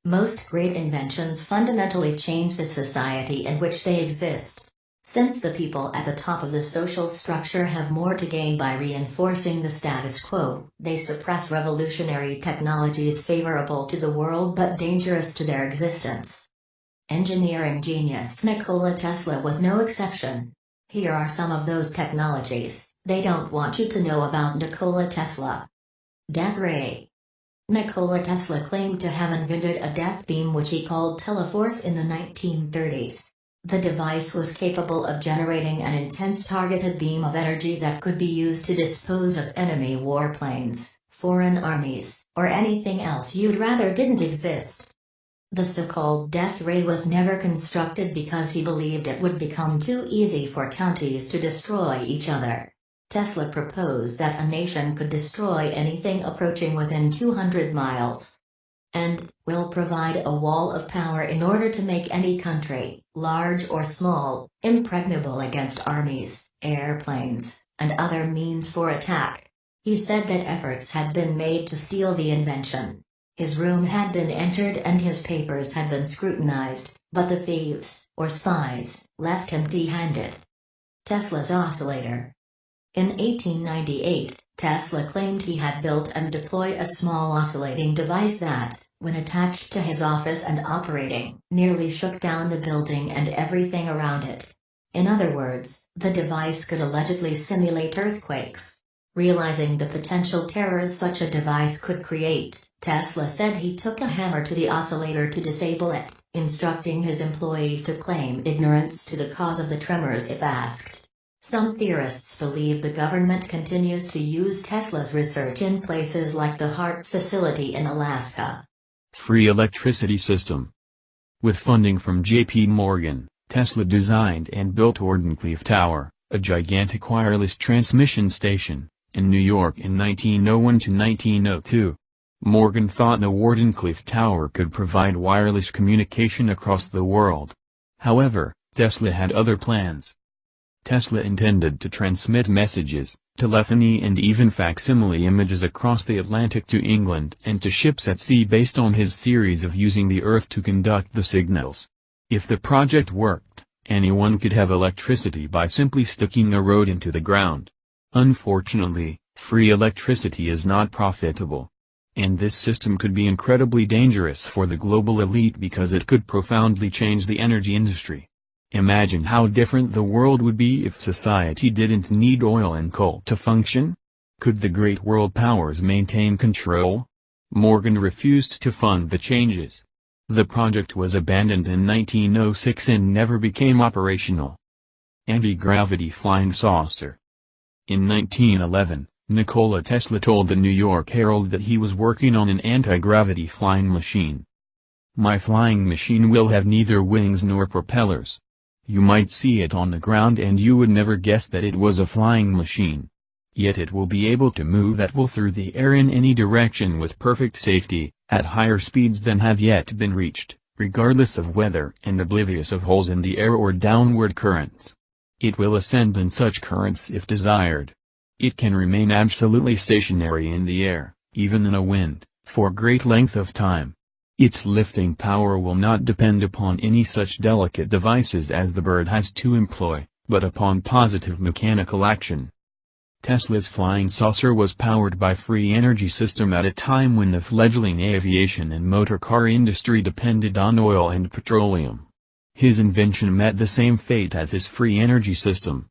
Most great inventions fundamentally change the society in which they exist. Since the people at the top of the social structure have more to gain by reinforcing the status quo, they suppress revolutionary technologies favorable to the world but dangerous to their existence. Engineering genius Nikola Tesla was no exception. Here are some of those technologies they don't want you to know about Nikola Tesla. Death ray. Nikola Tesla claimed to have invented a death beam which he called teleforce in the 1930s. The device was capable of generating an intense targeted beam of energy that could be used to dispose of enemy warplanes, foreign armies, or anything else you'd rather didn't exist. The so-called death ray was never constructed because he believed it would become too easy for counties to destroy each other. Tesla proposed that a nation could destroy anything approaching within 200 miles. And will provide a wall of power in order to make any country, large or small, impregnable against armies, airplanes, and other means for attack. He said that efforts had been made to steal the invention. His room had been entered and his papers had been scrutinized, but the thieves, or spies, left empty-handed. Tesla's oscillator. In 1898, Tesla claimed he had built and deployed a small oscillating device that, when attached to his office and operating, nearly shook down the building and everything around it. In other words, the device could allegedly simulate earthquakes. Realizing the potential terrors such a device could create, Tesla said he took a hammer to the oscillator to disable it, instructing his employees to claim ignorance to the cause of the tremors if asked. Some theorists believe the government continues to use Tesla's research in places like the HART facility in Alaska. Free electricity system. With funding from J.P. Morgan, Tesla designed and built Wardenclyffe Tower, a gigantic wireless transmission station, in New York in 1901 to 1902. Morgan thought the Wardenclyffe Tower could provide wireless communication across the world. However, Tesla had other plans. Tesla intended to transmit messages, telephony and even facsimile images across the Atlantic to England and to ships at sea based on his theories of using the Earth to conduct the signals. If the project worked, anyone could have electricity by simply sticking a rod into the ground. Unfortunately, free electricity is not profitable. And this system could be incredibly dangerous for the global elite because it could profoundly change the energy industry. Imagine how different the world would be if society didn't need oil and coal to function? Could the great world powers maintain control? Morgan refused to fund the changes. The project was abandoned in 1906 and never became operational. Anti-gravity flying saucer. In 1911, Nikola Tesla told the New York Herald that he was working on an anti-gravity flying machine. "My flying machine will have neither wings nor propellers. You might see it on the ground and you would never guess that it was a flying machine. Yet it will be able to move at will through the air in any direction with perfect safety, at higher speeds than have yet been reached, regardless of weather and oblivious of holes in the air or downward currents. It will ascend in such currents if desired. It can remain absolutely stationary in the air, even in a wind, for great length of time. Its lifting power will not depend upon any such delicate devices as the bird has to employ, but upon positive mechanical action." Tesla's flying saucer was powered by free energy system at a time when the fledgling aviation and motor car industry depended on oil and petroleum. His invention met the same fate as his free energy system.